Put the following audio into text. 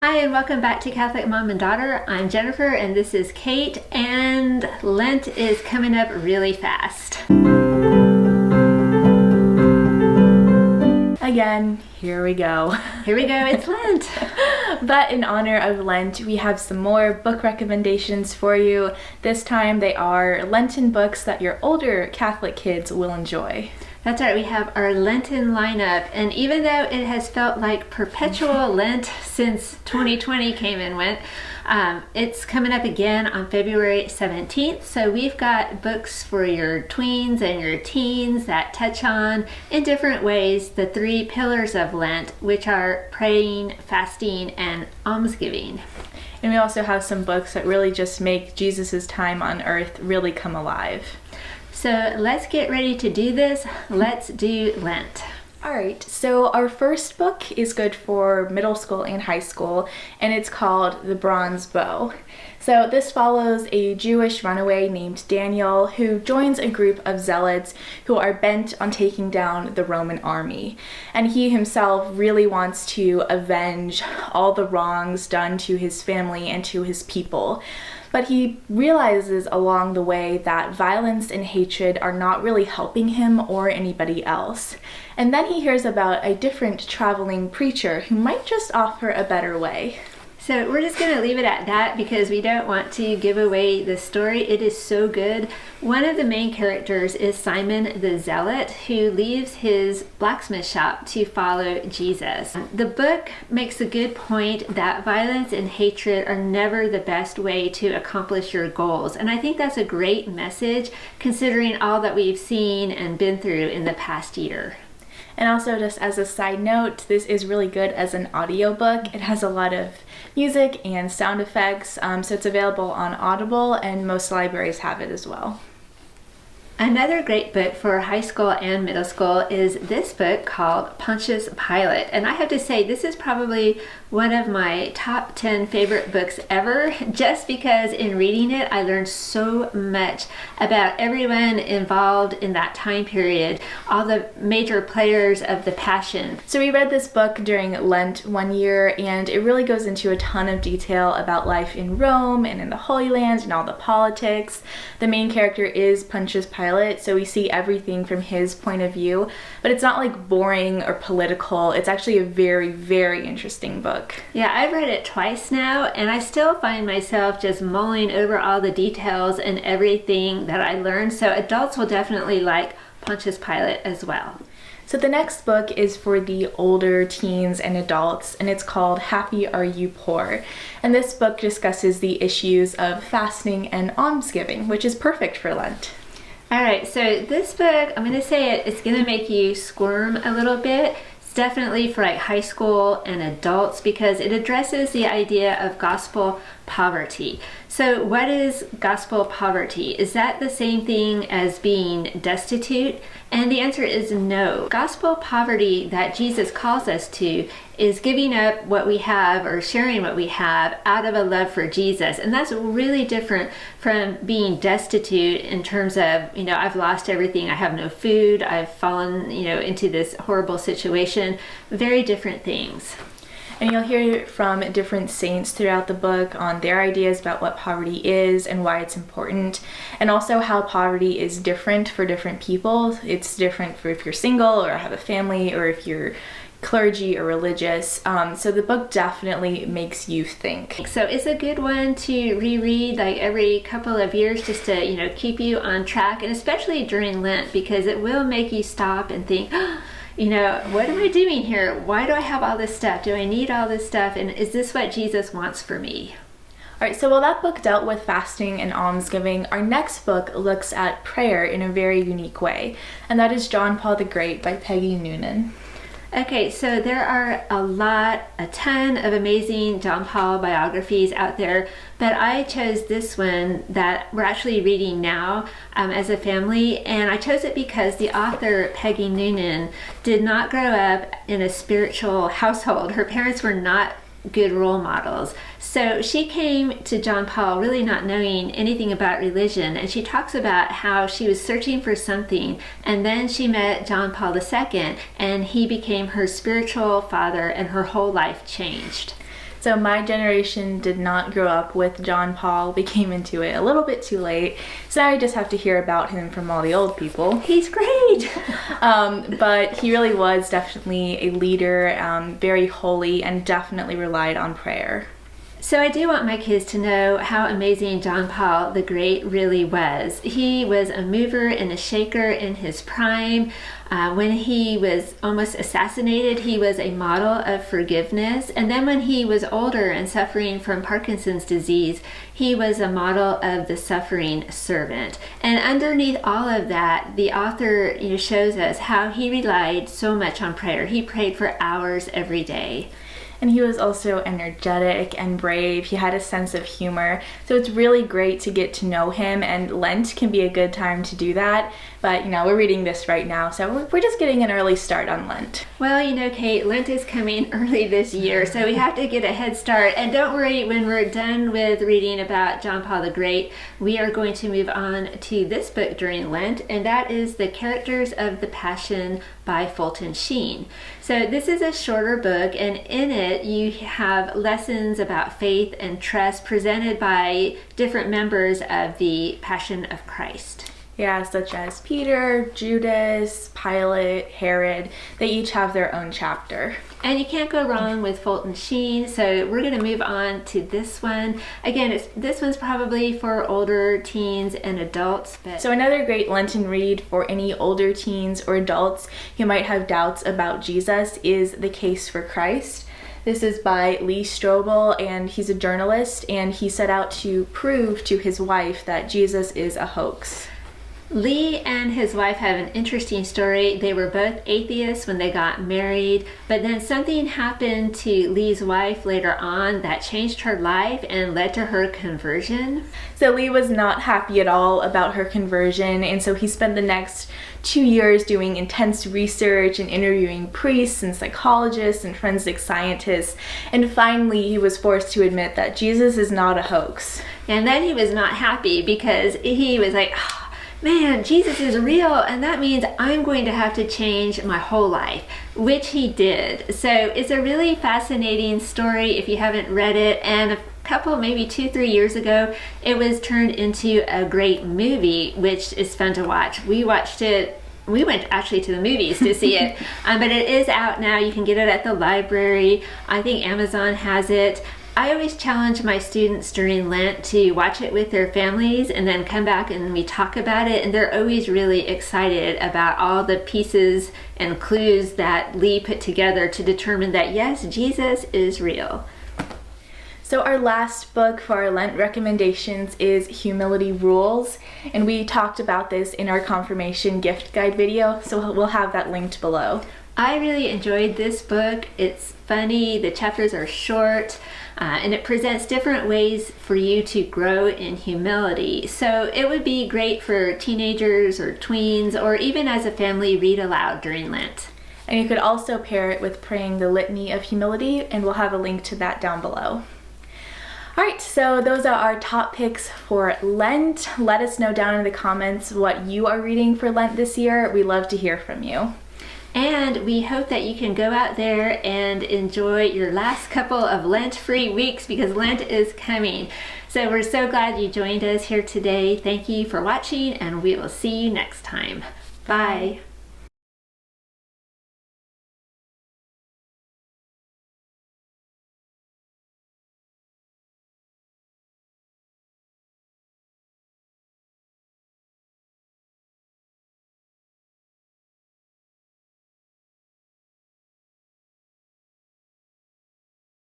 Hi, and welcome back to Catholic Mom and Daughter. I'm Jennifer, and this is Kate, and Lent is coming up really fast. Again, here we go. Here we go, it's Lent. But in honor of Lent, we have some more book recommendations for you. This time they are Lenten books that your older Catholic kids will enjoy. That's right, we have our Lenten lineup, and even though it has felt like perpetual Lent since 2020 came and went, it's coming up again on February 17th. So we've got books for your tweens and your teens that touch on, in different ways, the three pillars of Lent, which are praying, fasting, and almsgiving. And we also have some books that really just make Jesus' time on earth really come alive. So let's get ready to do this. Let's do Lent. All right, so our first book is good for middle school and high school, and it's called The Bronze Bow. So this follows a Jewish runaway named Daniel who joins a group of zealots who are bent on taking down the Roman army. And he himself really wants to avenge all the wrongs done to his family and to his people. But he realizes along the way that violence and hatred are not really helping him or anybody else. And then he hears about a different traveling preacher who might just offer a better way. So we're just going to leave it at that because we don't want to give away the story. It is so good. One of the main characters is Simon the Zealot, who leaves his blacksmith shop to follow Jesus. The book makes a good point that violence and hatred are never the best way to accomplish your goals. And I think that's a great message considering all that we've seen and been through in the past year. And also, just as a side note, this is really good as an audiobook. It has a lot of music and sound effects, so it's available on Audible, and most libraries have it as well. Another great book for high school and middle school is this book called Pontius Pilate. And I have to say, this is probably one of my top 10 favorite books ever, just because in reading it, I learned so much about everyone involved in that time period, all the major players of the Passion. So we read this book during Lent one year, and it really goes into a ton of detail about life in Rome and in the Holy Land and all the politics. The main character is Pontius Pilate, so we see everything from his point of view, but it's not like boring or political. It's actually a very, very interesting book. Yeah, I've read it twice now, and I still find myself just mulling over all the details and everything that I learned, so adults will definitely like Pontius Pilate as well. So the next book is for the older teens and adults, and it's called Happy Are You Poor? And this book discusses the issues of fasting and almsgiving, which is perfect for Lent. All right, so this book, I'm going to say it's going to make you squirm a little bit. It's definitely for like high school and adults because it addresses the idea of gospel poverty. So what is gospel poverty? Is that the same thing as being destitute? And the answer is no. Gospel poverty that Jesus calls us to is giving up what we have or sharing what we have out of a love for Jesus. And that's really different from being destitute in terms of, I've lost everything. I have no food. I've fallen, into this horrible situation. Very different things. And you'll hear from different saints throughout the book on their ideas about what poverty is and why it's important, and also how poverty is different for different people. It's different for if you're single or have a family or if you're clergy or religious. So the book definitely makes you think. So it's a good one to reread like every couple of years just to, keep you on track, and especially during Lent because it will make you stop and think, what am I doing here? Why do I have all this stuff? Do I need all this stuff? And is this what Jesus wants for me? All right, so while that book dealt with fasting and almsgiving, our next book looks at prayer in a very unique way, and that is John Paul the Great by Peggy Noonan. Okay, so there are a ton of amazing John Paul biographies out there, but I chose this one that we're actually reading now as a family, and I chose it because the author, Peggy Noonan, did not grow up in a spiritual household. Her parents were not good role models. So she came to John Paul really not knowing anything about religion, and she talks about how she was searching for something, and then she met John Paul II, and he became her spiritual father, and her whole life changed. So my generation did not grow up with John Paul. We came into it a little bit too late. So I just have to hear about him from all the old people. He's great. But he really was definitely a leader, very holy, and definitely relied on prayer. So I do want my kids to know how amazing John Paul the Great really was. He was a mover and a shaker in his prime. When he was almost assassinated, he was a model of forgiveness. And then when he was older and suffering from Parkinson's disease, he was a model of the suffering servant. And underneath all of that, the author shows us how he relied so much on prayer. He prayed for hours every day. And he was also energetic and brave. He had a sense of humor. So it's really great to get to know him, and Lent can be a good time to do that. But, we're reading this right now, so we're just getting an early start on Lent. Well, Kate, Lent is coming early this year, so we have to get a head start. And don't worry, when we're done with reading about John Paul the Great, we are going to move on to this book during Lent, and that is The Characters of the Passion by Fulton Sheen. So this is a shorter book, and in it you have lessons about faith and trust presented by different members of the Passion of Christ. Yeah, such as Peter, Judas, Pilate, Herod. They each have their own chapter. And you can't go wrong with Fulton Sheen, so we're going to move on to this one. Again, this one's probably for older teens and adults. So another great Lenten read for any older teens or adults who might have doubts about Jesus is The Case for Christ. This is by Lee Strobel, and he's a journalist, and he set out to prove to his wife that Jesus is a hoax. Lee and his wife have an interesting story. They were both atheists when they got married, but then something happened to Lee's wife later on that changed her life and led to her conversion. So Lee was not happy at all about her conversion, and so he spent the next 2 years doing intense research and interviewing priests and psychologists and forensic scientists, and finally he was forced to admit that Jesus is not a hoax. And then he was not happy because he was like, man, Jesus is real, and that means I'm going to have to change my whole life, which he did. So it's a really fascinating story if you haven't read it, and a couple, maybe 2-3 years ago, it was turned into a great movie, which is fun to watch. We watched it. We went actually to the movies to see it, but it is out now. You can get it at the library. I think Amazon has it. I always challenge my students during Lent to watch it with their families and then come back and we talk about it, and they're always really excited about all the pieces and clues that Lee put together to determine that yes, Jesus is real. So our last book for our Lent recommendations is Humility Rules, and we talked about this in our confirmation gift guide video, so we'll have that linked below. I really enjoyed this book. It's funny, the chapters are short, and it presents different ways for you to grow in humility. So it would be great for teenagers or tweens, or even as a family read aloud during Lent. And you could also pair it with praying the Litany of Humility, and we'll have a link to that down below. Alright, so those are our top picks for Lent. Let us know down in the comments what you are reading for Lent this year. We love to hear from you. And we hope that you can go out there and enjoy your last couple of Lent-free weeks, because Lent is coming. So we're so glad you joined us here today. Thank you for watching, and we will see you next time. Bye.